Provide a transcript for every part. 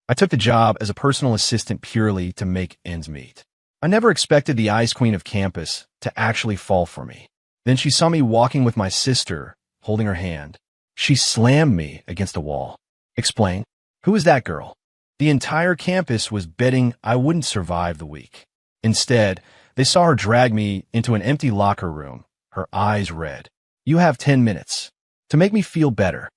I took the job as a personal assistant purely to make ends meet. I never expected the ice queen of campus to actually fall for me. Then she saw me walking with my sister, holding her hand. She slammed me against a wall. Explain. Who is that girl? The entire campus was betting I wouldn't survive the week. Instead, they saw her drag me into an empty locker room, her eyes red. You have 10 minutes. To make me feel better,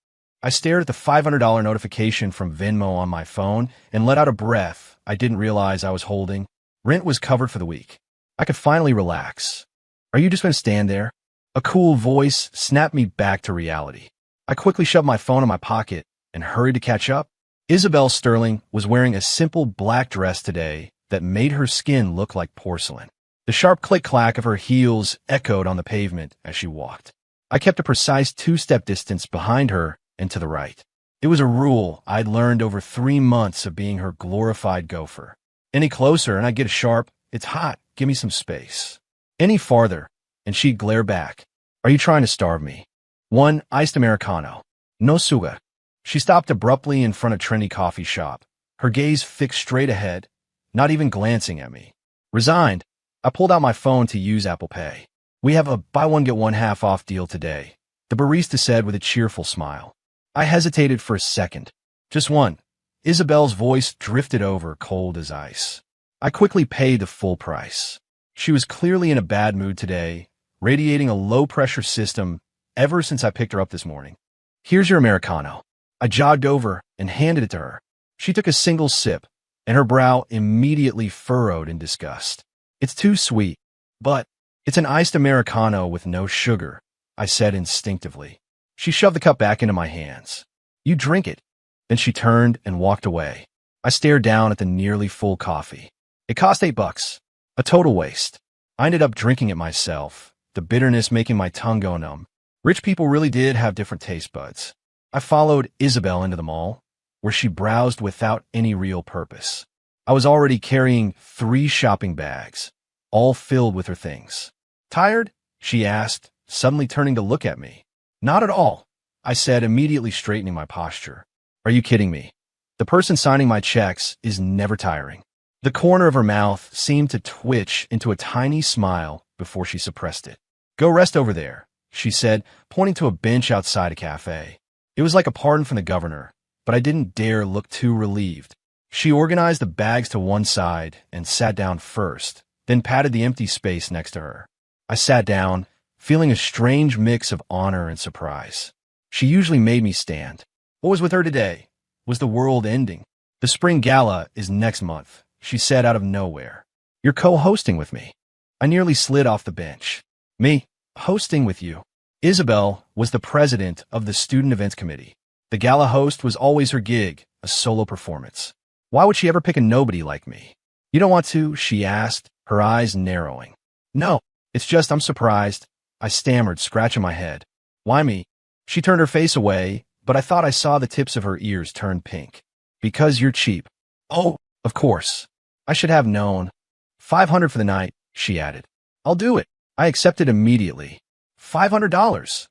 I stared at the $500 notification from Venmo on my phone and let out a breath I didn't realize I was holding. Rent was covered for the week. I could finally relax. Are you just going to stand there? A cool voice snapped me back to reality. I quickly shoved my phone in my pocket and hurried to catch up. Isabel Sterling was wearing a simple black dress today that made her skin look like porcelain. The sharp click-clack of her heels echoed on the pavement as she walked. I kept a precise 2-step distance behind her and to the right. It was a rule I'd learned over 3 months of being her glorified gopher. Any closer and I'd get a sharp, "It's hot, give me some space." Any farther, and she'd glare back. "Are you trying to starve me?" "One iced Americano. No sugar." She stopped abruptly in front of a trendy coffee shop, her gaze fixed straight ahead, not even glancing at me. Resigned, I pulled out my phone to use Apple Pay. "We have a buy one get one half off deal today," the barista said with a cheerful smile. I hesitated for a second. "Just one." Isabel's voice drifted over, cold as ice. I quickly paid the full price. She was clearly in a bad mood today, radiating a low-pressure system ever since I picked her up this morning. "Here's your Americano." I jogged over and handed it to her. She took a single sip, and her brow immediately furrowed in disgust. "It's too sweet." "But it's an iced Americano with no sugar," I said instinctively. She shoved the cup back into my hands. "You drink it." Then she turned and walked away. I stared down at the nearly full coffee. It cost $8. A total waste. I ended up drinking it myself, the bitterness making my tongue go numb. Rich people really did have different taste buds. I followed Isabel into the mall, where she browsed without any real purpose. I was already carrying 3 shopping bags, all filled with her things. "Tired?" she asked, suddenly turning to look at me. "Not at all," I said, immediately straightening my posture. "Are you kidding me? The person signing my checks is never tiring." The corner of her mouth seemed to twitch into a tiny smile before she suppressed it. "Go rest over there," she said, pointing to a bench outside a cafe. It was like a pardon from the governor, but I didn't dare look too relieved. She organized the bags to one side and sat down first, then patted the empty space next to her. I sat down, feeling a strange mix of honor and surprise. She usually made me stand. What was with her today? Was the world ending? "The spring gala is next month," she said out of nowhere. "You're co-hosting with me." I nearly slid off the bench. "Me? Hosting with you?" Isabel was the president of the student events committee. The gala host was always her gig, a solo performance. Why would she ever pick a nobody like me? "You don't want to?" she asked, her eyes narrowing. "No, it's just I'm surprised," I stammered, scratching my head. "Why me?" She turned her face away, but I thought I saw the tips of her ears turn pink. "Because you're cheap." "Oh, of course. I should have known." $500 for the night, she added. "I'll do it." I accepted immediately. $500.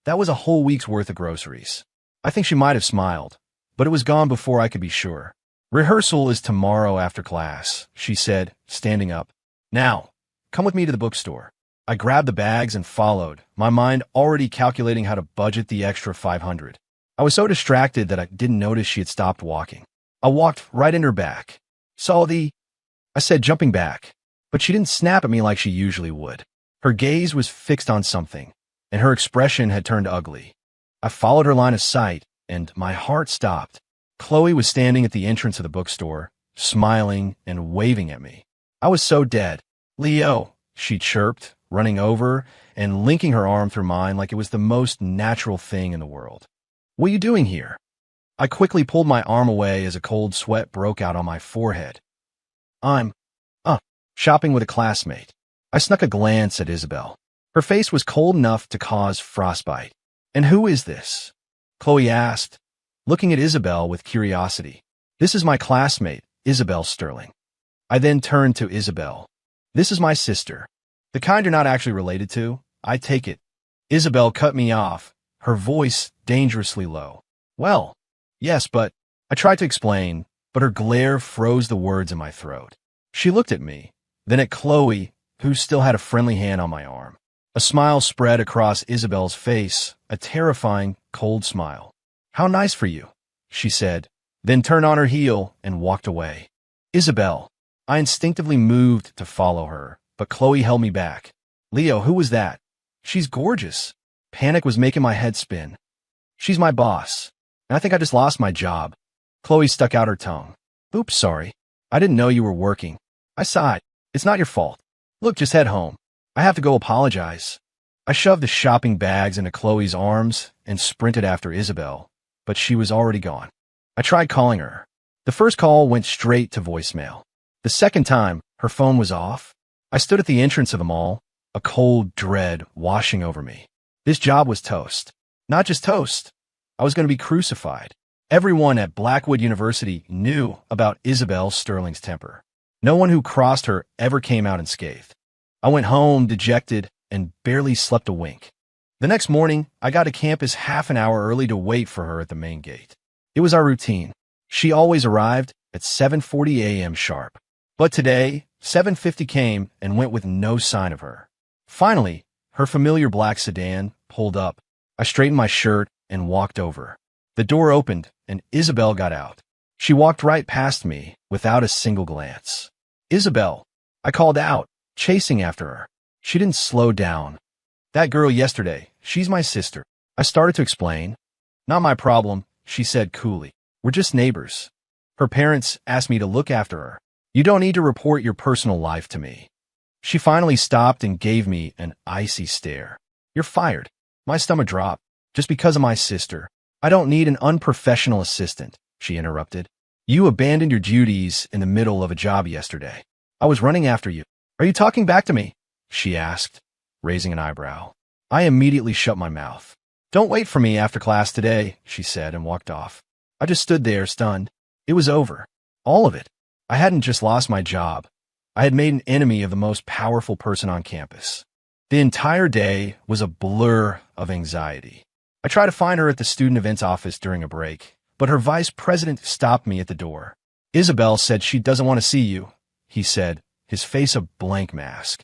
That was a whole week's worth of groceries. I think she might have smiled, but it was gone before I could be sure. "Rehearsal is tomorrow after class," she said, standing up. "Now, come with me to the bookstore." I grabbed the bags and followed, my mind already calculating how to budget the extra $500. I was so distracted that I didn't notice she had stopped walking. I walked right in her back. I said, jumping back, but she didn't snap at me like she usually would. Her gaze was fixed on something, and her expression had turned ugly. I followed her line of sight, and my heart stopped. Chloe was standing at the entrance of the bookstore, smiling and waving at me. I was so dead. "Leo," she chirped, running over and linking her arm through mine like it was the most natural thing in the world. "What are you doing here?" I quickly pulled my arm away as a cold sweat broke out on my forehead. "I'm shopping with a classmate." I snuck a glance at Isabel. Her face was cold enough to cause frostbite. "And who is this?" Chloe asked, looking at Isabel with curiosity. "This is my classmate, Isabel Sterling." I then turned to Isabel. "This is my sister. The kind you're not actually related to, I take it." Isabel cut me off, her voice dangerously low. "Well, yes, but..." I tried to explain, but her glare froze the words in my throat. She looked at me, then at Chloe, who still had a friendly hand on my arm. A smile spread across Isabel's face, a terrifying, cold smile. "How nice for you," she said, then turned on her heel and walked away. "Isabel." I instinctively moved to follow her, but Chloe held me back. "Leo, who was that?" "She's gorgeous." Panic was making my head spin. "She's my boss, and I think I just lost my job." Chloe stuck out her tongue. "Oops, sorry. I didn't know you were working." I sighed. "It's not your fault. Look, just head home. I have to go apologize." I shoved the shopping bags into Chloe's arms and sprinted after Isabel, but she was already gone. I tried calling her. The first call went straight to voicemail. The second time, her phone was off. I stood at the entrance of the mall, a cold dread washing over me. This job was toast. Not just toast. I was going to be crucified. Everyone at Blackwood University knew about Isabel Sterling's temper. No one who crossed her ever came out unscathed. I went home dejected and barely slept a wink. The next morning, I got to campus half an hour early to wait for her at the main gate. It was our routine. She always arrived at 7:40 a.m. sharp. But today, 7:50 came and went with no sign of her. Finally, her familiar black sedan pulled up. I straightened my shirt and walked over. The door opened and Isabel got out. She walked right past me without a single glance. "Isabel," I called out, chasing after her. She didn't slow down. "That girl yesterday, she's my sister." I started to explain. "Not my problem," she said coolly. "We're just neighbors. Her parents asked me to look after her. You don't need to report your personal life to me." She finally stopped and gave me an icy stare. "You're fired." My stomach dropped. "Just because of my sister. I don't need an unprofessional assistant," she interrupted. "You abandoned your duties in the middle of a job yesterday. I was running after you." "Are you talking back to me?" she asked, raising an eyebrow. I immediately shut my mouth. "Don't wait for me after class today," she said and walked off. I just stood there, stunned. It was over. All of it. I hadn't just lost my job. I had made an enemy of the most powerful person on campus. The entire day was a blur of anxiety. I tried to find her at the student events office during a break, but her vice president stopped me at the door. "Isabel said she doesn't want to see you," he said, his face a blank mask.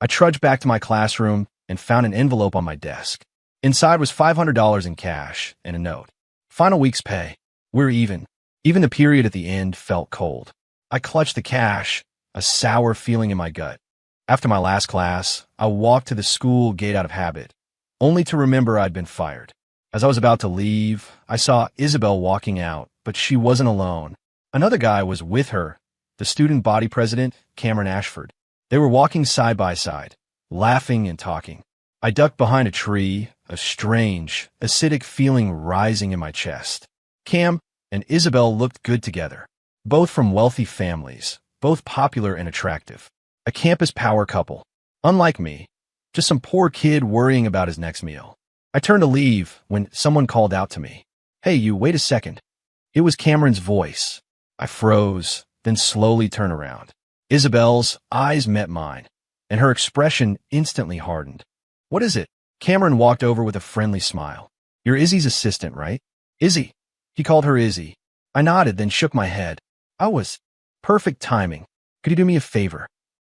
I trudged back to my classroom and found an envelope on my desk. Inside was $500 in cash and a note. "Final week's pay. We're even." Even the period at the end felt cold. I clutched the cash, a sour feeling in my gut. After my last class, I walked to the school gate out of habit, only to remember I'd been fired. As I was about to leave, I saw Isabel walking out, but she wasn't alone. Another guy was with her, the student body president, Cameron Ashford. They were walking side by side, laughing and talking. I ducked behind a tree, a strange, acidic feeling rising in my chest. Cam and Isabel looked good together, both from wealthy families, both popular and attractive. A campus power couple. Unlike me, just some poor kid worrying about his next meal. I turned to leave when someone called out to me. "Hey, you, wait a second." It was Cameron's voice. I froze, then slowly turned around. Isabel's eyes met mine, and her expression instantly hardened. "What is it?" Cameron walked over with a friendly smile. "You're Izzy's assistant, right?" "Izzy." He called her Izzy. I nodded, then shook my head. I was. Perfect timing. "Could you do me a favor?"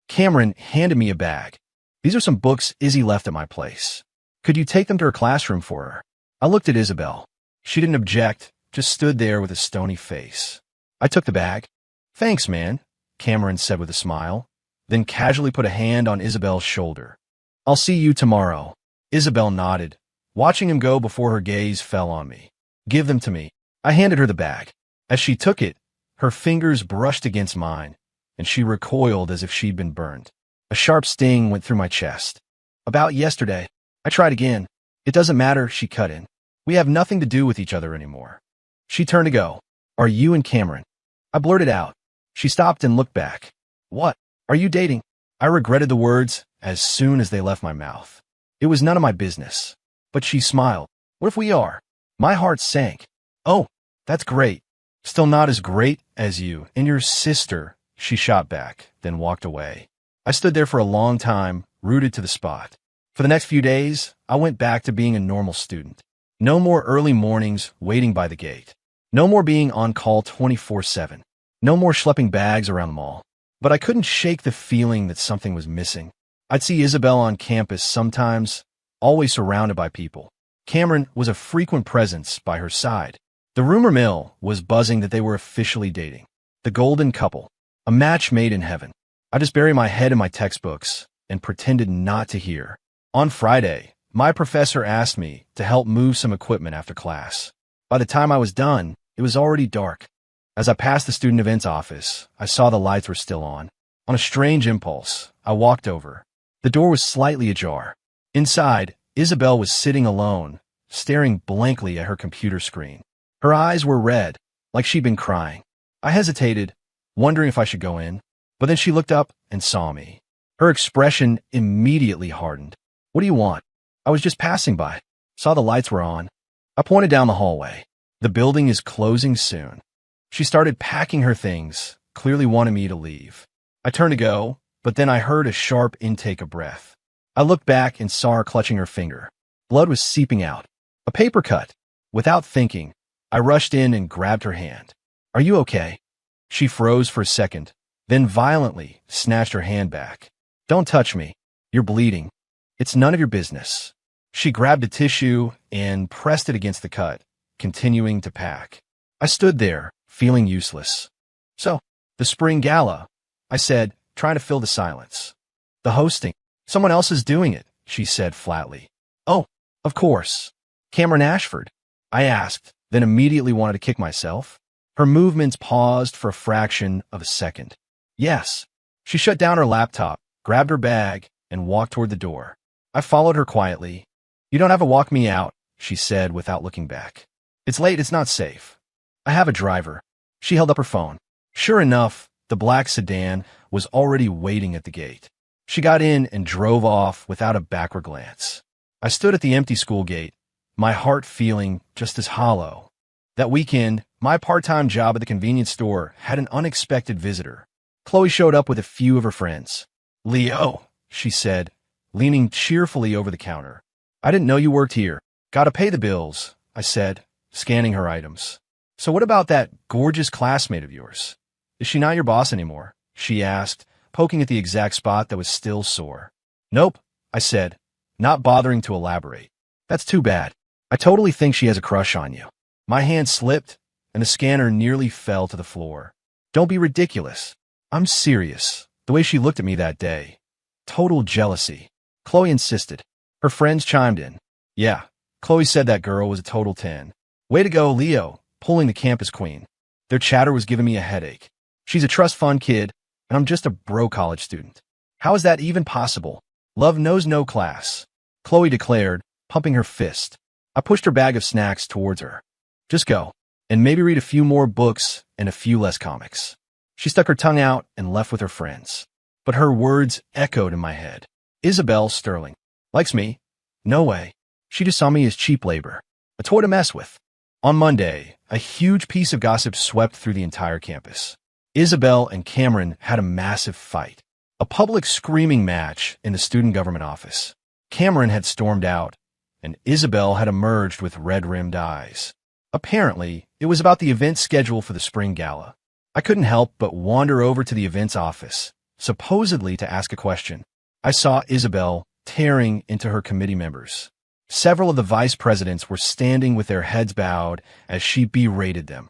Cameron handed me a bag. "These are some books Izzy left at my place. Could you take them to her classroom for her?" I looked at Isabel. She didn't object, just stood there with a stony face. I took the bag. "Thanks, man," Cameron said with a smile, then casually put a hand on Isabel's shoulder. "I'll see you tomorrow." Isabel nodded, watching him go before her gaze fell on me. "Give them to me." I handed her the bag. As she took it, her fingers brushed against mine, and she recoiled as if she'd been burned. A sharp sting went through my chest. "About yesterday." I tried again. "It doesn't matter," she cut in. "We have nothing to do with each other anymore." She turned to go. "Are you and Cameron?" I blurted out. She stopped and looked back. "What? Are you dating?" I regretted the words as soon as they left my mouth. It was none of my business. But she smiled. "What if we are?" My heart sank. "Oh, that's great. Still not as great as you and your sister," she shot back, then walked away. I stood there for a long time, rooted to the spot. For the next few days, I went back to being a normal student. No more early mornings waiting by the gate. No more being on call 24/7. No more schlepping bags around the mall. But I couldn't shake the feeling that something was missing. I'd see Isabel on campus sometimes, always surrounded by people. Cameron was a frequent presence by her side. The rumor mill was buzzing that they were officially dating. The golden couple. A match made in heaven. I just buried my head in my textbooks and pretended not to hear. On Friday, my professor asked me to help move some equipment after class. By the time I was done, it was already dark. As I passed the student events office, I saw the lights were still on. On a strange impulse, I walked over. The door was slightly ajar. Inside, Isabel was sitting alone, staring blankly at her computer screen. Her eyes were red, like she'd been crying. I hesitated, wondering if I should go in, but then she looked up and saw me. Her expression immediately hardened. What do you want? I was just passing by. Saw the lights were on. I pointed down the hallway. The building is closing soon. She started packing her things, clearly wanting me to leave. I turned to go, but then I heard a sharp intake of breath. I looked back and saw her clutching her finger. Blood was seeping out. A paper cut. Without thinking, I rushed in and grabbed her hand. Are you okay? She froze for a second, then violently snatched her hand back. Don't touch me. You're bleeding. It's none of your business. She grabbed a tissue and pressed it against the cut, continuing to pack. I stood there, feeling useless. So, the spring gala, I said, trying to fill the silence. The hosting. Someone else is doing it, she said flatly. Oh, of course. Cameron Ashford, I asked, then immediately wanted to kick myself. Her movements paused for a fraction of a second. Yes. She shut down her laptop, grabbed her bag, and walked toward the door. I followed her quietly. You don't have to walk me out, she said without looking back. It's late, it's not safe. I have a driver. She held up her phone. Sure enough, the black sedan was already waiting at the gate. She got in and drove off without a backward glance. I stood at the empty school gate, my heart feeling just as hollow. That weekend, my part-time job at the convenience store had an unexpected visitor. Chloe showed up with a few of her friends. Leo, she said, leaning cheerfully over the counter. I didn't know you worked here. Gotta pay the bills, I said, scanning her items. So what about that gorgeous classmate of yours? Is she not your boss anymore? She asked, poking at the exact spot that was still sore. Nope, I said, not bothering to elaborate. That's too bad. I totally think she has a crush on you. My hand slipped, and the scanner nearly fell to the floor. Don't be ridiculous. I'm serious. The way she looked at me that day. Total jealousy. Chloe insisted. Her friends chimed in. Yeah, Chloe said that girl was a total 10. Way to go, Leo, pulling the campus queen. Their chatter was giving me a headache. She's a trust fund kid, and I'm just a bro college student. How is that even possible? Love knows no class, Chloe declared, pumping her fist. I pushed her bag of snacks towards her. Just go, and maybe read a few more books and a few less comics. She stuck her tongue out and left with her friends. But her words echoed in my head. Isabel Sterling. Likes me? No way. She just saw me as cheap labor. A toy to mess with. On Monday, a huge piece of gossip swept through the entire campus. Isabel and Cameron had a massive fight. A public screaming match in the student government office. Cameron had stormed out, and Isabel had emerged with red-rimmed eyes. Apparently, it was about the event schedule for the spring gala. I couldn't help but wander over to the events office, supposedly to ask a question. I saw Isabel tearing into her committee members. Several of the vice presidents were standing with their heads bowed as she berated them.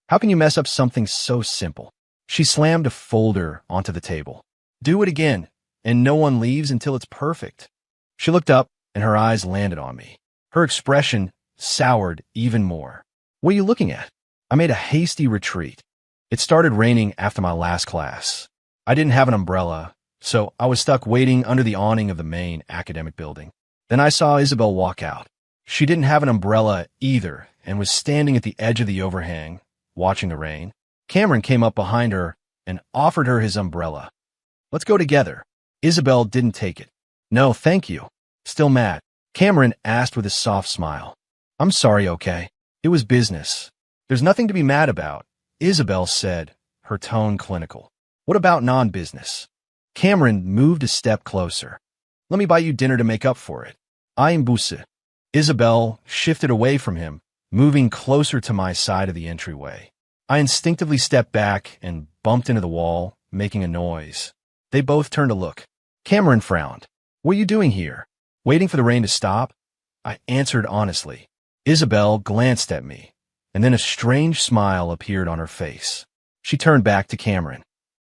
How can you mess up something so simple? She slammed a folder onto the table. Do it again, and no one leaves until it's perfect. She looked up, and her eyes landed on me. Her expression soured even more. What are you looking at? I made a hasty retreat. It started raining after my last class. I didn't have an umbrella, so I was stuck waiting under the awning of the main academic building. Then I saw Isabel walk out. She didn't have an umbrella either and was standing at the edge of the overhang, watching the rain. Cameron came up behind her and offered her his umbrella. Let's go together. Isabel didn't take it. No, thank you. Still mad. Cameron asked with a soft smile. I'm sorry, okay? It was business. There's nothing to be mad about, Isabel said, her tone clinical. What about non-business? Cameron moved a step closer. Let me buy you dinner to make up for it. I'm Busse. Isabel shifted away from him, moving closer to my side of the entryway. I instinctively stepped back and bumped into the wall, making a noise. They both turned to look. Cameron frowned. What are you doing here? Waiting for the rain to stop? I answered honestly. Isabel glanced at me, and then a strange smile appeared on her face. She turned back to Cameron.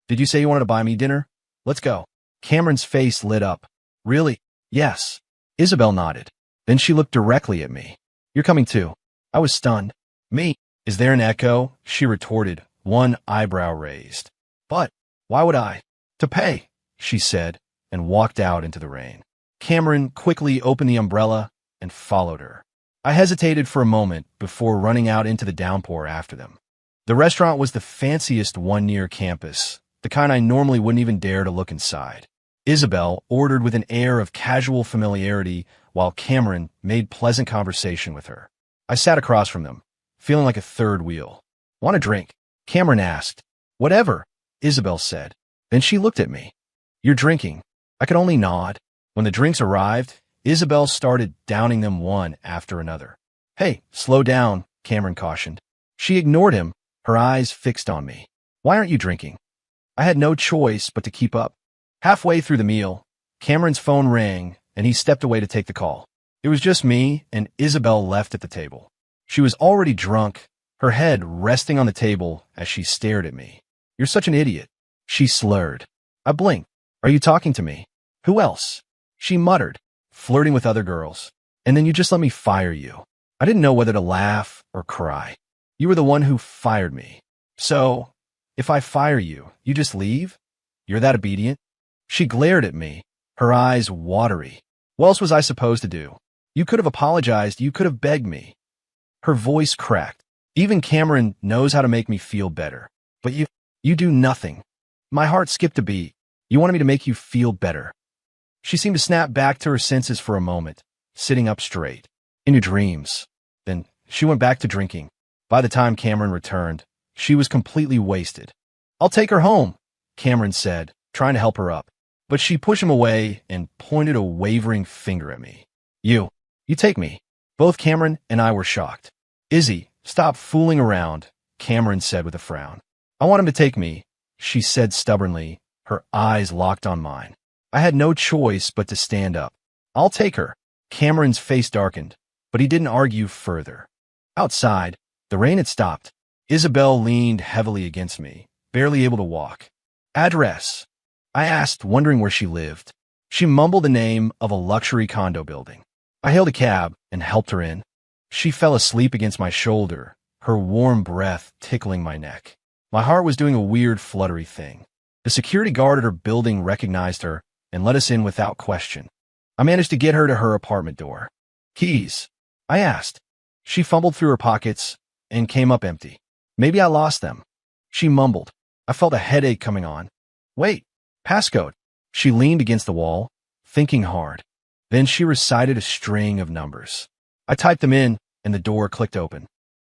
Did you say you wanted to buy me dinner? Let's go. Cameron's face lit up. Really? Yes. Isabel nodded. Then she looked directly at me. You're coming too. I was stunned. Me? Is there an echo? She retorted, one eyebrow raised. But, why would I? To pay, she said, and walked out into the rain. Cameron quickly opened the umbrella and followed her. I hesitated for a moment before running out into the downpour after them. The restaurant was the fanciest one near campus, the kind I normally wouldn't even dare to look inside. Isabel ordered with an air of casual familiarity while Cameron made pleasant conversation with her. I sat across from them, feeling like a third wheel. Want a drink? Cameron asked. Whatever, Isabel said. Then she looked at me. You're drinking. I could only nod. When the drinks arrived, Isabel started downing them one after another. Hey, slow down, Cameron cautioned. She ignored him, her eyes fixed on me. Why aren't you drinking? I had no choice but to keep up. Halfway through the meal, Cameron's phone rang, and he stepped away to take the call. It was just me and Isabel left at the table. She was already drunk, her head resting on the table as she stared at me. You're such an idiot, she slurred. I blinked. Are you talking to me? Who else? She muttered, flirting with other girls. And then you just let me fire you. I didn't know whether to laugh or cry. You were the one who fired me. So, if I fire you, you just leave? You're that obedient? She glared at me, her eyes watery. What else was I supposed to do? You could have apologized, you could have begged me. Her voice cracked. Even Cameron knows how to make me feel better. But you do nothing. My heart skipped a beat. You wanted me to make you feel better. She seemed to snap back to her senses for a moment, sitting up straight. In your dreams. Then she went back to drinking. By the time Cameron returned, she was completely wasted. I'll take her home, Cameron said, trying to help her up. But she pushed him away and pointed a wavering finger at me. You take me. Both Cameron and I were shocked. Izzy, stop fooling around, Cameron said with a frown. I want him to take me, she said stubbornly, her eyes locked on mine. I had no choice but to stand up. I'll take her. Cameron's face darkened, but he didn't argue further. Outside, the rain had stopped. Isabel leaned heavily against me, barely able to walk. Address? I asked, wondering where she lived. She mumbled the name of a luxury condo building. I hailed a cab and helped her in. She fell asleep against my shoulder, her warm breath tickling my neck. My heart was doing a weird fluttery thing. The security guard at her building recognized her and let us in without question. I managed to get her to her apartment door. Keys? I asked. She fumbled through her pockets and came up empty. Maybe I lost them. She mumbled. I felt a headache coming on. Wait, passcode. She leaned against the wall, thinking hard. Then she recited a string of numbers. I typed them in, and the door clicked open.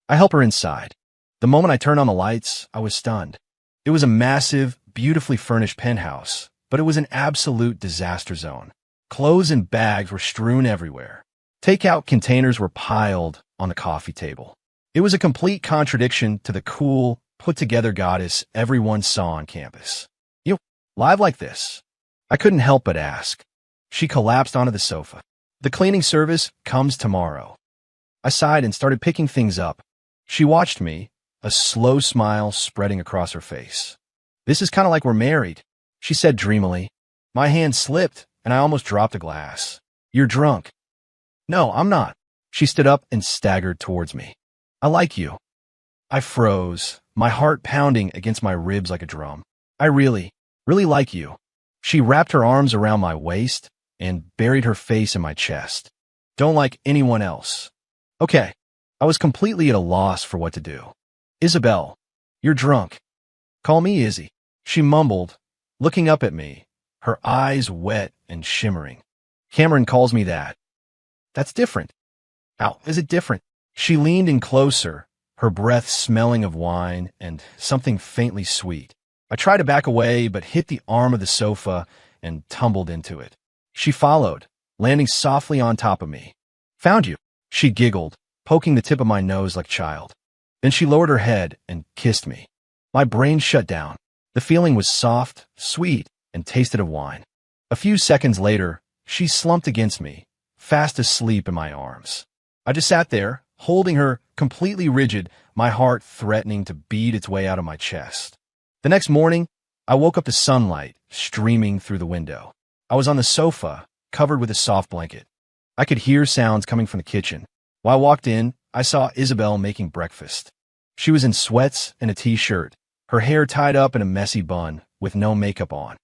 I helped her inside. The moment I turned on the lights, I was stunned. It was a massive, beautifully furnished penthouse, but it was an absolute disaster zone. Clothes and bags were strewn everywhere. Takeout containers were piled on the coffee table. It was a complete contradiction to the cool, put-together goddess everyone saw on campus. You live like this? I couldn't help but ask. She collapsed onto the sofa. The cleaning service comes tomorrow. I sighed and started picking things up. She watched me, a slow smile spreading across her face. This is kind of like we're married, she said dreamily. My hand slipped, and I almost dropped a glass. You're drunk. No, I'm not. She stood up and staggered towards me. I like you. I froze, my heart pounding against my ribs like a drum. I really like you. She wrapped her arms around my waist and buried her face in my chest. Don't like anyone else. Okay. I was completely at a loss for what to do. Isabel, you're drunk. Call me Izzy, she mumbled, looking up at me, her eyes wet and shimmering. Cameron calls me that. That's different. How is it different? She leaned in closer, her breath smelling of wine and something faintly sweet. I tried to back away, but hit the arm of the sofa and tumbled into it. She followed, landing softly on top of me. Found you, she giggled, poking the tip of my nose like a child. Then she lowered her head and kissed me. My brain shut down. The feeling was soft, sweet, and tasted of wine. A few seconds later, she slumped against me, fast asleep in my arms. I just sat there, holding her, completely rigid, my heart threatening to beat its way out of my chest. The next morning, I woke up to sunlight streaming through the window. I was on the sofa, covered with a soft blanket. I could hear sounds coming from the kitchen. While I walked in, I saw Isabel making breakfast. She was in sweats and a t-shirt, her hair tied up in a messy bun, with no makeup on.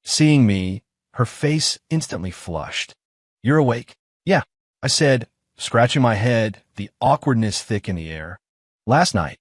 Seeing me, her face instantly flushed. "You're awake?" "Yeah," I said, scratching my head, the awkwardness thick in the air. "Last night."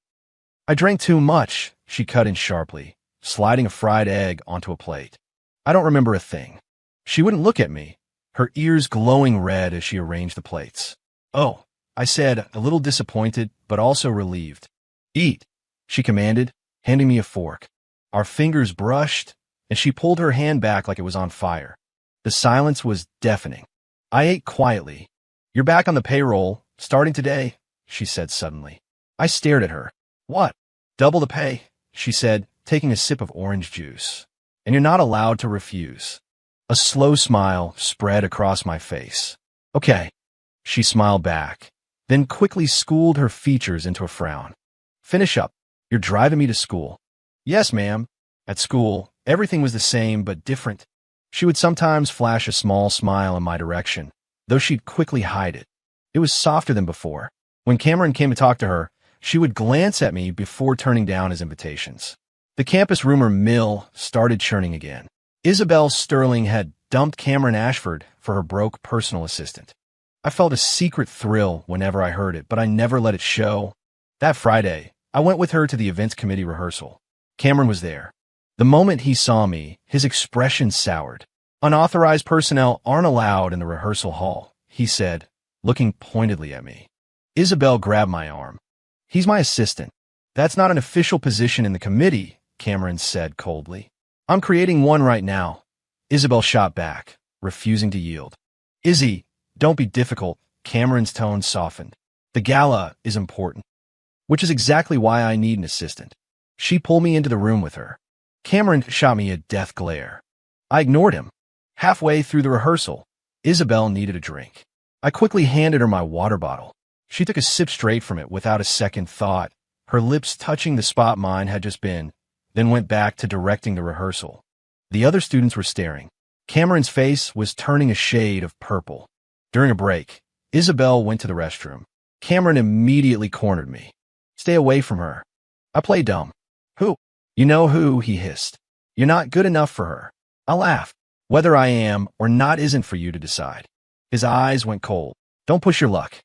"I drank too much," she cut in sharply, sliding a fried egg onto a plate. "I don't remember a thing." She wouldn't look at me, her ears glowing red as she arranged the plates. "Oh," I said, a little disappointed, but also relieved. "Eat," she commanded, handing me a fork. Our fingers brushed, and she pulled her hand back like it was on fire. The silence was deafening. I ate quietly. "You're back on the payroll, starting today," she said suddenly. I stared at her. "What?" "Double the pay," she said, taking a sip of orange juice. "And you're not allowed to refuse." A slow smile spread across my face. "Okay," she smiled back, then quickly schooled her features into a frown. "Finish up. You're driving me to school." "Yes, ma'am." At school, everything was the same but different. She would sometimes flash a small smile in my direction, though she'd quickly hide it. It was softer than before. When Cameron came to talk to her, she would glance at me before turning down his invitations. The campus rumor mill started churning again. Isabel Sterling had dumped Cameron Ashford for her broke personal assistant. I felt a secret thrill whenever I heard it, but I never let it show. That Friday, I went with her to the events committee rehearsal. Cameron was there. The moment he saw me, his expression soured. "Unauthorized personnel aren't allowed in the rehearsal hall," he said, looking pointedly at me. Isabel grabbed my arm. "He's my assistant." "That's not an official position in the committee," Cameron said coldly. "I'm creating one right now." Isabel shot back, refusing to yield. "Izzy, don't be difficult." Cameron's tone softened. "The gala is important." "Which is exactly why I need an assistant." She pulled me into the room with her. Cameron shot me a death glare. I ignored him. Halfway through the rehearsal, Isabel needed a drink. I quickly handed her my water bottle. She took a sip straight from it without a second thought, her lips touching the spot mine had just been, then went back to directing the rehearsal. The other students were staring. Cameron's face was turning a shade of purple. During a break, Isabel went to the restroom. Cameron immediately cornered me. "Stay away from her." I played dumb. "Who?" "You know who," he hissed. "You're not good enough for her." I laughed. "Whether I am or not isn't for you to decide." His eyes went cold. "Don't push your luck."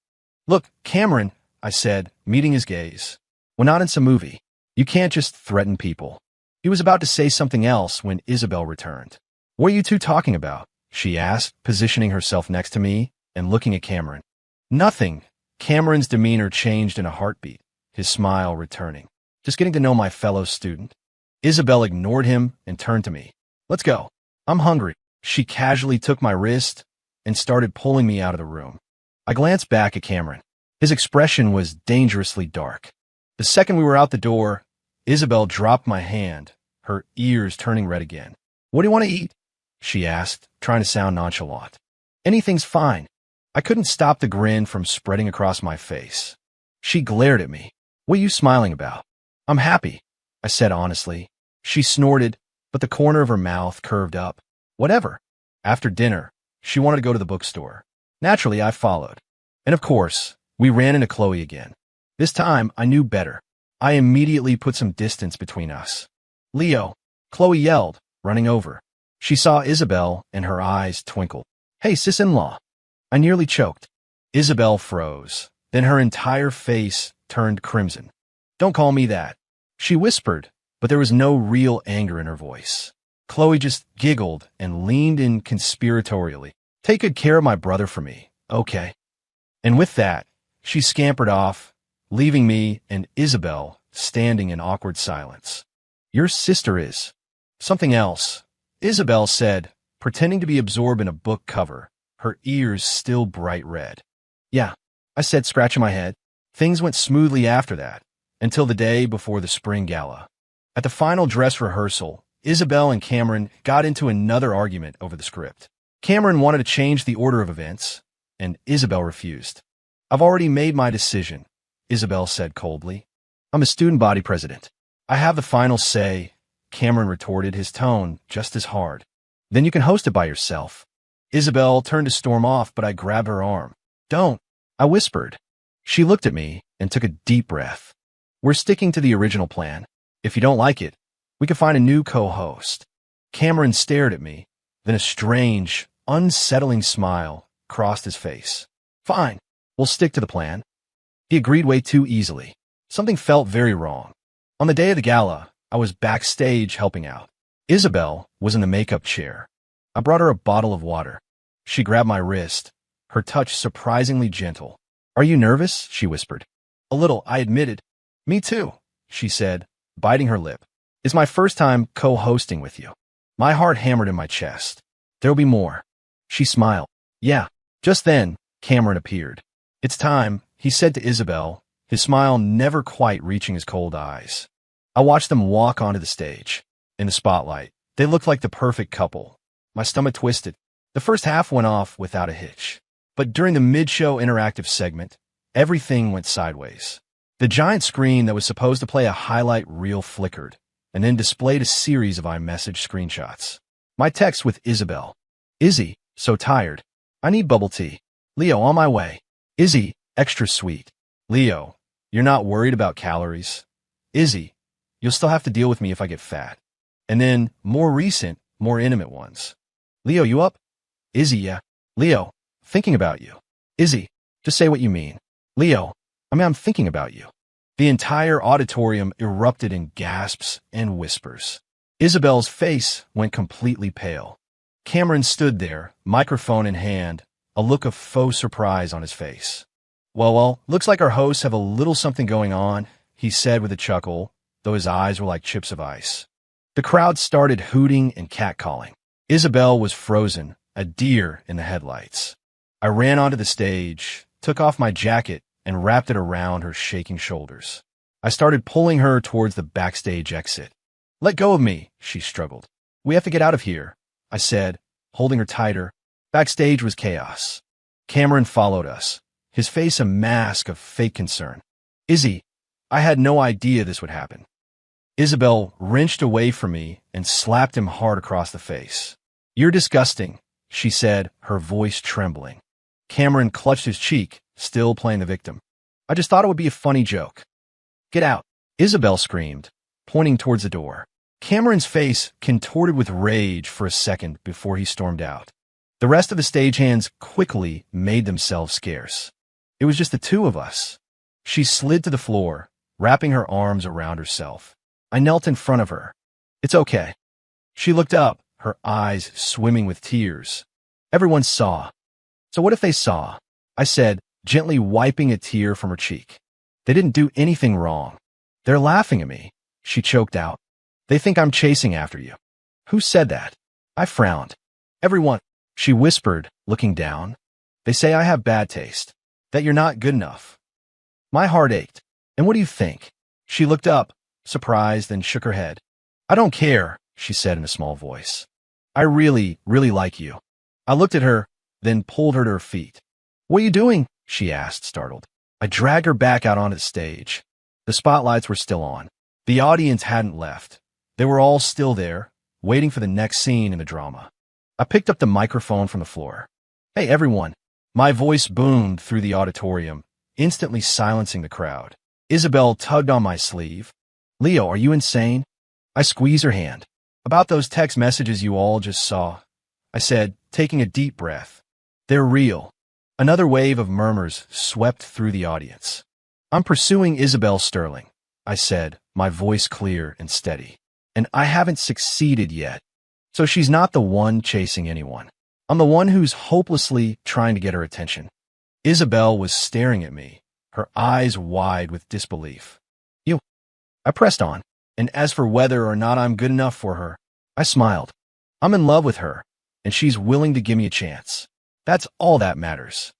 "Look, Cameron," I said, meeting his gaze. "We're not in some movie. You can't just threaten people." He was about to say something else when Isabel returned. "What are you two talking about?" she asked, positioning herself next to me and looking at Cameron. "Nothing." Cameron's demeanor changed in a heartbeat, his smile returning. "Just getting to know my fellow student." Isabel ignored him and turned to me. "Let's go. I'm hungry." She casually took my wrist and started pulling me out of the room. I glanced back at Cameron. His expression was dangerously dark. The second we were out the door, Isabel dropped my hand, her ears turning red again. "What do you want to eat?" she asked, trying to sound nonchalant. "Anything's fine." I couldn't stop the grin from spreading across my face. She glared at me. "What are you smiling about?" "I'm happy," I said honestly. She snorted, but the corner of her mouth curved up. "Whatever." After dinner, she wanted to go to the bookstore. Naturally, I followed. And of course, we ran into Chloe again. This time, I knew better. I immediately put some distance between us. "Leo," Chloe yelled, running over. She saw Isabel, and her eyes twinkled. "Hey, sis-in-law." I nearly choked. Isabel froze. Then her entire face turned crimson. "Don't call me that," she whispered, but there was no real anger in her voice. Chloe just giggled and leaned in conspiratorially. "Take good care of my brother for me, okay?" And with that, she scampered off, leaving me and Isabel standing in awkward silence. "Your sister is something else," Isabel said, pretending to be absorbed in a book cover, her ears still bright red. "Yeah," I said, scratching my head. Things went smoothly after that, until the day before the spring gala. At the final dress rehearsal, Isabel and Cameron got into another argument over the script. Cameron wanted to change the order of events, and Isabel refused. "I've already made my decision," Isabel said coldly. "I'm a student body president. I have the final say," Cameron retorted, his tone just as hard. "Then you can host it by yourself." Isabel turned to storm off, but I grabbed her arm. "Don't," I whispered. She looked at me and took a deep breath. "We're sticking to the original plan. If you don't like it, we can find a new co-host." Cameron stared at me, then a strange, unsettling smile crossed his face. "Fine, we'll stick to the plan." He agreed way too easily. Something felt very wrong. On the day of the gala, I was backstage helping out. Isabel was in the makeup chair. I brought her a bottle of water. She grabbed my wrist, her touch surprisingly gentle. "Are you nervous?" she whispered. "A little," I admitted. "Me too," she said, biting her lip. "It's my first time co-hosting with you." My heart hammered in my chest. "There'll be more." She smiled. "Yeah." Just then, Cameron appeared. "It's time," he said to Isabel, his smile never quite reaching his cold eyes. I watched them walk onto the stage. In the spotlight, they looked like the perfect couple. My stomach twisted. The first half went off without a hitch. But during the mid-show interactive segment, everything went sideways. The giant screen that was supposed to play a highlight reel flickered, and then displayed a series of iMessage screenshots. My text with Isabel. "Izzy, so tired. I need bubble tea. Leo, on my way. Izzy, extra sweet. Leo, you're not worried about calories. Izzy, you'll still have to deal with me if I get fat." And then more recent, more intimate ones. "Leo, you up?" "Izzy, yeah." "Leo, thinking about you." "Izzy, just say what you mean." "Leo, I'm thinking about you." The entire auditorium erupted in gasps and whispers. Isabel's face went completely pale. Cameron stood there, microphone in hand, a look of faux surprise on his face. Well, looks like our hosts have a little something going on," he said with a chuckle, though his eyes were like chips of ice. The crowd started hooting and catcalling. Isabel was frozen, a deer in the headlights. I ran onto the stage, took off my jacket, and wrapped it around her shaking shoulders. I started pulling her towards the backstage exit. "Let go of me," she struggled. "We have to get out of here," I said, holding her tighter. Backstage was chaos. Cameron followed us, his face a mask of fake concern. "Izzy, I had no idea this would happen." Isabel wrenched away from me and slapped him hard across the face. "You're disgusting," she said, her voice trembling. Cameron clutched his cheek, still playing the victim. "I just thought it would be a funny joke." "Get out," Isabel screamed, pointing towards the door. Cameron's face contorted with rage for a second before he stormed out. The rest of the stagehands quickly made themselves scarce. It was just the two of us. She slid to the floor, wrapping her arms around herself. I knelt in front of her. "It's okay." She looked up, her eyes swimming with tears. "Everyone saw." "So what if they saw?" I said, gently wiping a tear from her cheek. "They didn't do anything wrong." "They're laughing at me," she choked out. "They think I'm chasing after you." "Who said that?" I frowned. "Everyone," she whispered, looking down. "They say I have bad taste, that you're not good enough." My heart ached. "And what do you think?" She looked up, surprised, and shook her head. "I don't care," she said in a small voice. "I really, really like you." I looked at her, then pulled her to her feet. "What are you doing?" she asked, startled. I dragged her back out onto the stage. The spotlights were still on. The audience hadn't left. They were all still there, waiting for the next scene in the drama. I picked up the microphone from the floor. "Hey, everyone." My voice boomed through the auditorium, instantly silencing the crowd. Isabel tugged on my sleeve. "Leo, are you insane?" I squeezed her hand. "About those text messages you all just saw," I said, taking a deep breath. "They're real." Another wave of murmurs swept through the audience. "I'm pursuing Isabel Sterling," I said, my voice clear and steady. "And I haven't succeeded yet. So she's not the one chasing anyone. I'm the one who's hopelessly trying to get her attention." Isabel was staring at me, her eyes wide with disbelief. "You?" I pressed on. "And as for whether or not I'm good enough for her," I smiled. "I'm in love with her, and she's willing to give me a chance. That's all that matters."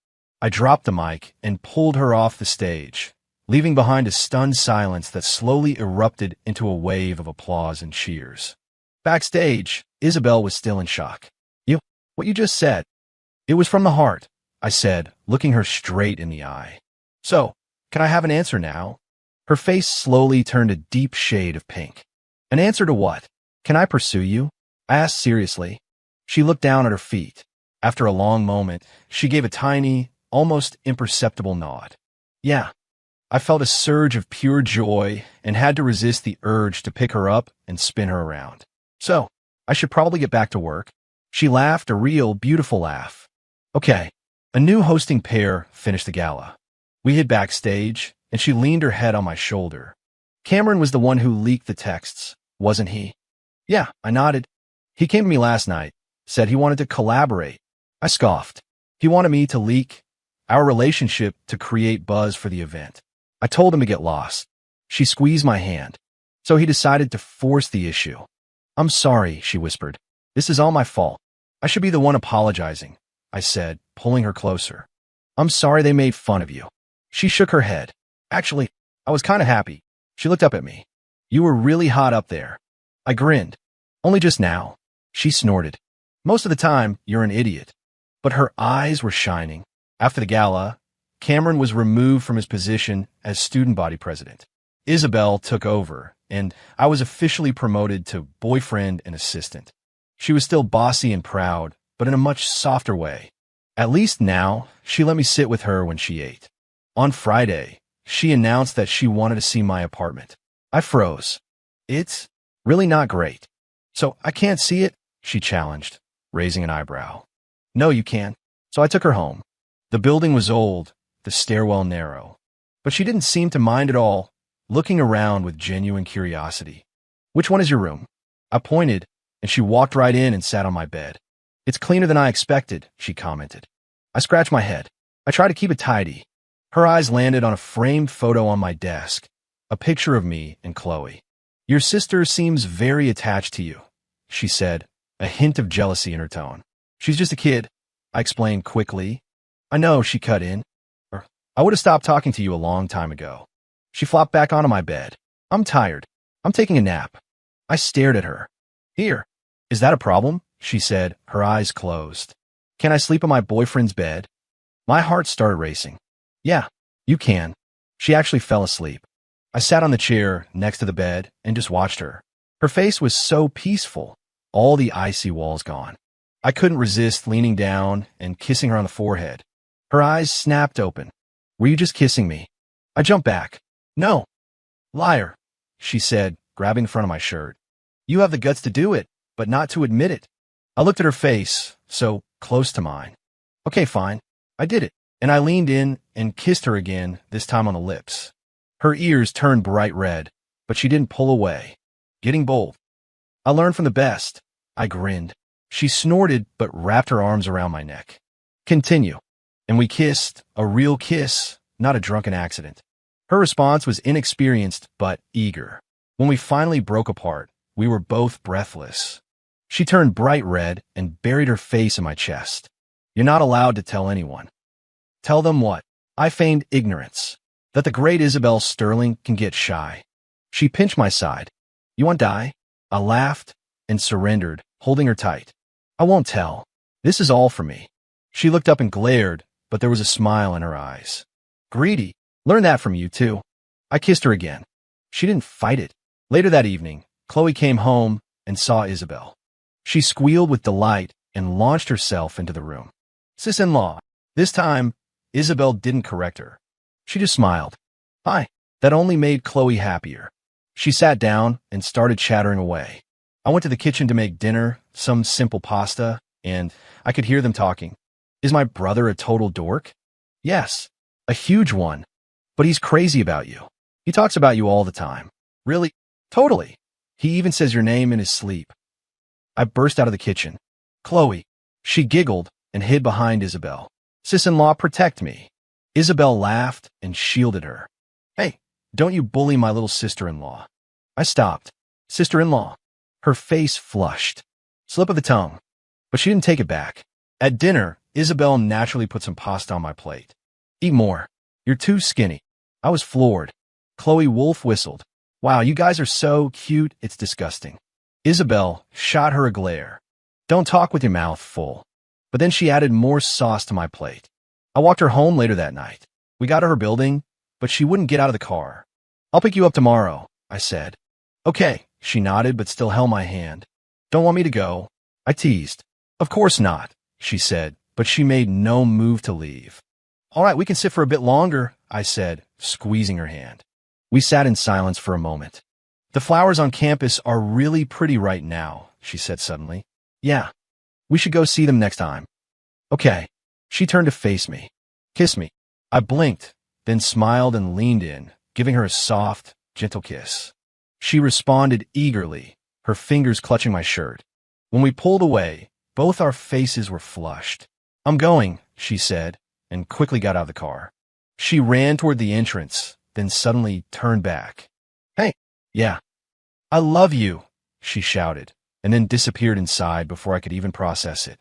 I dropped the mic and pulled her off the stage, leaving behind a stunned silence that slowly erupted into a wave of applause and cheers. Backstage, Isabel was still in shock. What you just said? It was from the heart, I said, looking her straight in the eye. So, can I have an answer now? Her face slowly turned a deep shade of pink. An answer to what? Can I pursue you? I asked seriously. She looked down at her feet. After a long moment, she gave a tiny, almost imperceptible nod. Yeah. I felt a surge of pure joy and had to resist the urge to pick her up and spin her around. So, I should probably get back to work. She laughed, a real, beautiful laugh. Okay. A new hosting pair finished the gala. We hid backstage, and she leaned her head on my shoulder. Cameron was the one who leaked the texts, wasn't he? Yeah, I nodded. He came to me last night, said he wanted to collaborate. I scoffed. He wanted me to leak our relationship to create buzz for the event. I told him to get lost. She squeezed my hand. So he decided to force the issue. I'm sorry, she whispered. This is all my fault. I should be the one apologizing, I said, pulling her closer. I'm sorry they made fun of you. She shook her head. Actually, I was kind of happy. She looked up at me. You were really hot up there. I grinned. Only just now. She snorted. Most of the time, you're an idiot. But her eyes were shining. After the gala, Cameron was removed from his position as student body president. Isabel took over, and I was officially promoted to boyfriend and assistant. She was still bossy and proud, but in a much softer way. At least now, she let me sit with her when she ate. On Friday, she announced that she wanted to see my apartment. I froze. It's really not great. So I can't see it? She challenged, raising an eyebrow. No, you can't. So I took her home. The building was old, the stairwell narrow. But she didn't seem to mind at all, looking around with genuine curiosity. Which one is your room? I pointed, and she walked right in and sat on my bed. It's cleaner than I expected, she commented. I scratched my head. I tried to keep it tidy. Her eyes landed on a framed photo on my desk, a picture of me and Chloe. Your sister seems very attached to you, she said, a hint of jealousy in her tone. She's just a kid, I explained quickly. I know, she cut in. I would have stopped talking to you a long time ago. She flopped back onto my bed. I'm tired. I'm taking a nap. I stared at her. Here. Is that a problem? She said, her eyes closed. Can I sleep in my boyfriend's bed? My heart started racing. Yeah, you can. She actually fell asleep. I sat on the chair next to the bed and just watched her. Her face was so peaceful, all the icy walls gone. I couldn't resist leaning down and kissing her on the forehead. Her eyes snapped open. Were you just kissing me? I jumped back. No. Liar, she said, grabbing the front of my shirt. You have the guts to do it, but not to admit it. I looked at her face, so close to mine. Okay, fine. I did it. And I leaned in and kissed her again, this time on the lips. Her ears turned bright red, but she didn't pull away. Getting bold. I learned from the best. I grinned. She snorted, but wrapped her arms around my neck. Continue. And we kissed, a real kiss, not a drunken accident. Her response was inexperienced, but eager. When we finally broke apart, we were both breathless. She turned bright red and buried her face in my chest. You're not allowed to tell anyone. Tell them what? I feigned ignorance. That the great Isabel Sterling can get shy. She pinched my side. You want to die? I laughed and surrendered, holding her tight. I won't tell. This is all for me. She looked up and glared, but there was a smile in her eyes. Greedy. Learn that from you, too. I kissed her again. She didn't fight it. Later that evening, Chloe came home and saw Isabel. She squealed with delight and launched herself into the room. Sis-in-law. This time, Isabel didn't correct her. She just smiled. Hi. That only made Chloe happier. She sat down and started chattering away. I went to the kitchen to make dinner, some simple pasta, and I could hear them talking. Is my brother a total dork? Yes, a huge one. But he's crazy about you. He talks about you all the time. Really? Totally. He even says your name in his sleep. I burst out of the kitchen. Chloe. She giggled and hid behind Isabel. Sis-in-law, protect me. Isabel laughed and shielded her. Hey, don't you bully my little sister-in-law. I stopped. Sister-in-law. Her face flushed. Slip of the tongue. But she didn't take it back. At dinner, Isabel naturally put some pasta on my plate. Eat more. You're too skinny. I was floored. Chloe Wolf whistled. Wow, you guys are so cute, it's disgusting. Isabel shot her a glare. Don't talk with your mouth full. But then she added more sauce to my plate. I walked her home later that night. We got to her building, but she wouldn't get out of the car. I'll pick you up tomorrow, I said. Okay, she nodded but still held my hand. Don't want me to go? I teased. Of course not, she said, but she made no move to leave. All right, we can sit for a bit longer, I said, squeezing her hand. We sat in silence for a moment. The flowers on campus are really pretty right now, she said suddenly. Yeah, we should go see them next time. Okay. She turned to face me. Kiss me. I blinked, then smiled and leaned in, giving her a soft, gentle kiss. She responded eagerly, her fingers clutching my shirt. When we pulled away, both our faces were flushed. I'm going, she said, and quickly got out of the car. She ran toward the entrance, then suddenly turned back. Hey, yeah. I love you, she shouted, and then disappeared inside before I could even process it.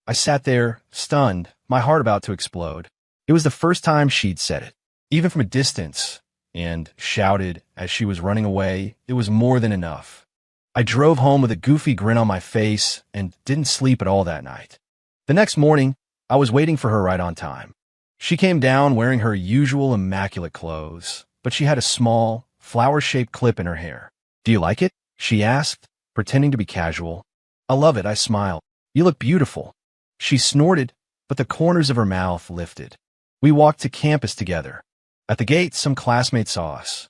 I sat there, stunned, my heart about to explode. It was the first time she'd said it, even from a distance, and shouted as she was running away. It was more than enough. I drove home with a goofy grin on my face and didn't sleep at all that night. The next morning, I was waiting for her right on time. She came down wearing her usual immaculate clothes, but she had a small, flower-shaped clip in her hair. Do you like it? She asked, pretending to be casual. I love it, I smiled. You look beautiful. She snorted, but the corners of her mouth lifted. We walked to campus together. At the gate, some classmates saw us.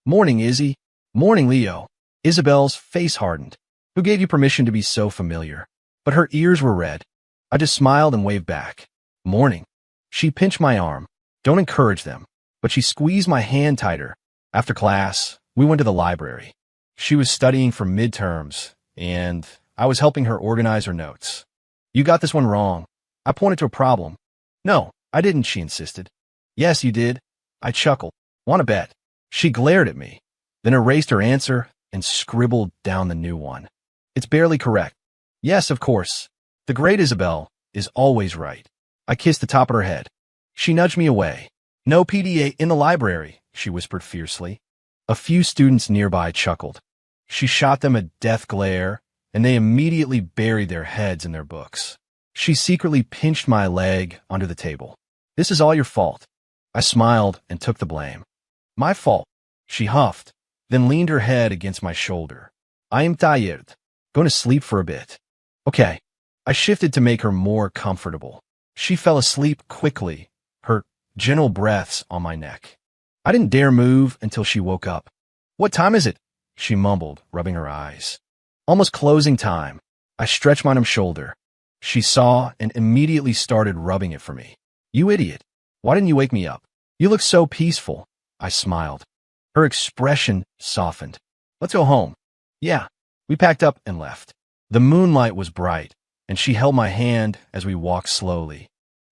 Morning, Izzy. Morning, Leo. Isabel's face hardened. Who gave you permission to be so familiar? But her ears were red. I just smiled and waved back. Morning. She pinched my arm. Don't encourage them. But she squeezed my hand tighter. After class, we went to the library. She was studying for midterms, and I was helping her organize her notes. You got this one wrong. I pointed to a problem. No, I didn't, she insisted. Yes, you did. I chuckled. Want to bet? She glared at me, then erased her answer and scribbled down the new one. It's barely correct. Yes, of course. The great Isabel is always right. I kissed the top of her head. She nudged me away. No PDA in the library, she whispered fiercely. A few students nearby chuckled. She shot them a death glare, and they immediately buried their heads in their books. She secretly pinched my leg under the table. This is all your fault. I smiled and took the blame. My fault, she huffed, then leaned her head against my shoulder. I am tired. Going to sleep for a bit. Okay. I shifted to make her more comfortable. She fell asleep quickly, her gentle breaths on my neck. I didn't dare move until she woke up. What time is it? She mumbled, rubbing her eyes. Almost closing time. I stretched my shoulder. She saw and immediately started rubbing it for me. You idiot. Why didn't you wake me up? You look so peaceful. I smiled. Her expression softened. Let's go home. Yeah. We packed up and left. The moonlight was bright, and she held my hand as we walked slowly.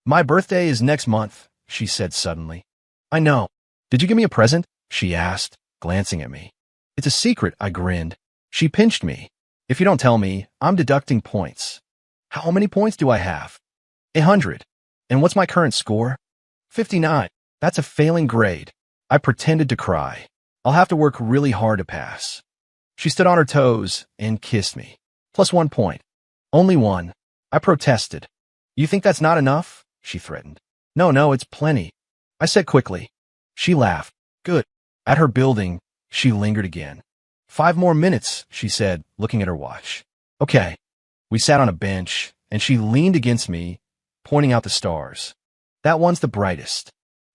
My birthday is next month, she said suddenly. I know. Did you give me a present? She asked, glancing at me. It's a secret, I grinned. She pinched me. If you don't tell me, I'm deducting points. How many points do I have? 100. And what's my current score? 59. That's a failing grade. I pretended to cry. I'll have to work really hard to pass. She stood on her toes and kissed me. Plus 1 point. Only one. I protested. You think that's not enough? She threatened. No, it's plenty. I said quickly. She laughed. Good. At her building, she lingered again. 5 more minutes, she said, looking at her watch. Okay. We sat on a bench, and she leaned against me, pointing out the stars. That one's the brightest.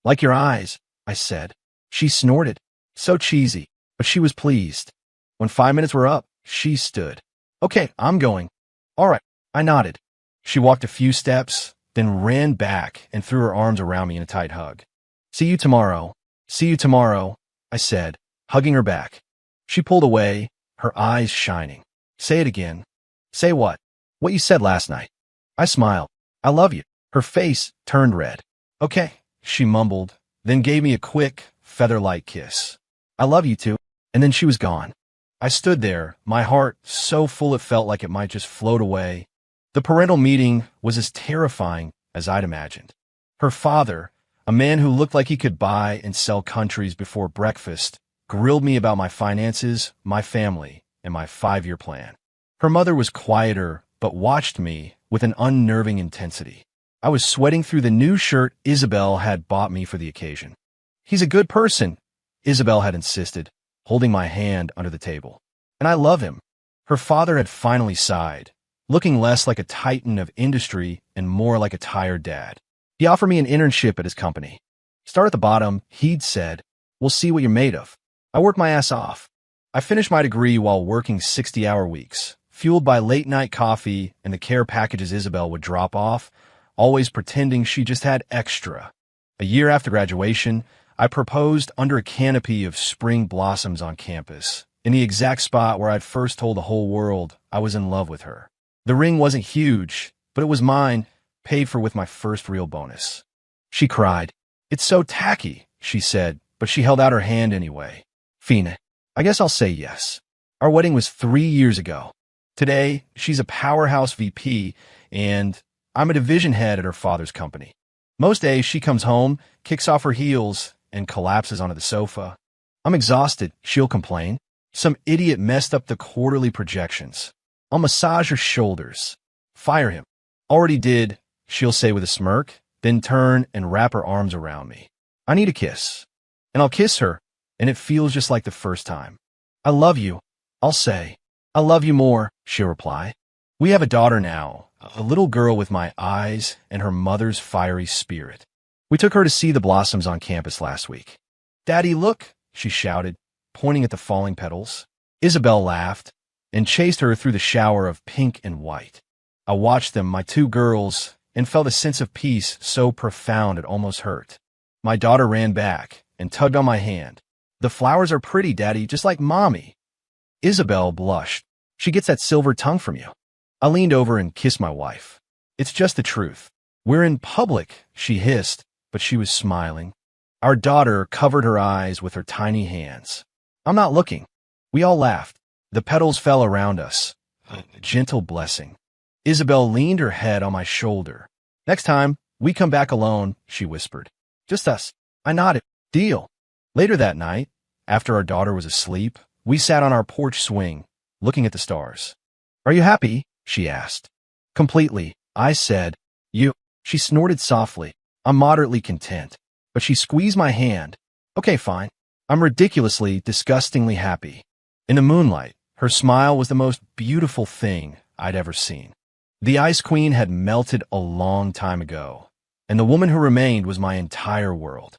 Like your eyes, I said. She snorted. So cheesy, but she was pleased. When 5 minutes were up, she stood. Okay, I'm going. All right, I nodded. She walked a few steps, then ran back and threw her arms around me in a tight hug. See you tomorrow. See you tomorrow, I said, hugging her back. She pulled away, her eyes shining. Say it again. Say what? What you said last night. I smiled. I love you. Her face turned red. Okay, she mumbled, then gave me a quick, feather-light kiss. I love you too. And then she was gone. I stood there, my heart so full it felt like it might just float away. The parental meeting was as terrifying as I'd imagined. Her father, A man who looked like he could buy and sell countries before breakfast grilled me about my finances, my family, and my 5-year plan. Her mother was quieter, but watched me with an unnerving intensity. I was sweating through the new shirt Isabel had bought me for the occasion. "He's a good person," Isabel had insisted, holding my hand under the table. "And I love him." Her father had finally sighed, looking less like a titan of industry and more like a tired dad. He offered me an internship at his company. "Start at the bottom," he'd said. "We'll see what you're made of." I worked my ass off. I finished my degree while working 60-hour weeks, fueled by late-night coffee and the care packages Isabel would drop off, always pretending she just had extra. A year after graduation, I proposed under a canopy of spring blossoms on campus, in the exact spot where I'd first told the whole world I was in love with her. The ring wasn't huge, but it was mine, paid for with my first real bonus. She cried. "It's so tacky," she said, but she held out her hand anyway. "Fina, I guess I'll say yes." Our wedding was 3 years ago. Today, she's a powerhouse VP, and I'm a division head at her father's company. Most days, she comes home, kicks off her heels, and collapses onto the sofa. "I'm exhausted," she'll complain. "Some idiot messed up the quarterly projections." I'll massage her shoulders. "Fire him." "Already did," she'll say with a smirk, then turn and wrap her arms around me. "I need a kiss." And I'll kiss her, and it feels just like the first time. "I love you," I'll say. "I love you more," she'll reply. We have a daughter now, a little girl with my eyes and her mother's fiery spirit. We took her to see the blossoms on campus last week. "Daddy, look," she shouted, pointing at the falling petals. Isabel laughed and chased her through the shower of pink and white. I watched them, my 2 girls, and felt a sense of peace so profound it almost hurt. My daughter ran back and tugged on my hand. "The flowers are pretty, Daddy, just like Mommy." Isabel blushed. "She gets that silver tongue from you." I leaned over and kissed my wife. "It's just the truth. We're in public," she hissed, but she was smiling. Our daughter covered her eyes with her tiny hands. "I'm not looking." We all laughed. The petals fell around us, a gentle blessing. Isabel leaned her head on my shoulder. "Next time, we come back alone," she whispered. "Just us." I nodded. "Deal." Later that night, after our daughter was asleep, we sat on our porch swing, looking at the stars. "Are you happy?" she asked. "Completely," I said. "You?" She snorted softly. "I'm moderately content." But she squeezed my hand. "Okay, fine. I'm ridiculously, disgustingly happy." In the moonlight, her smile was the most beautiful thing I'd ever seen. The Ice Queen had melted a long time ago, and the woman who remained was my entire world.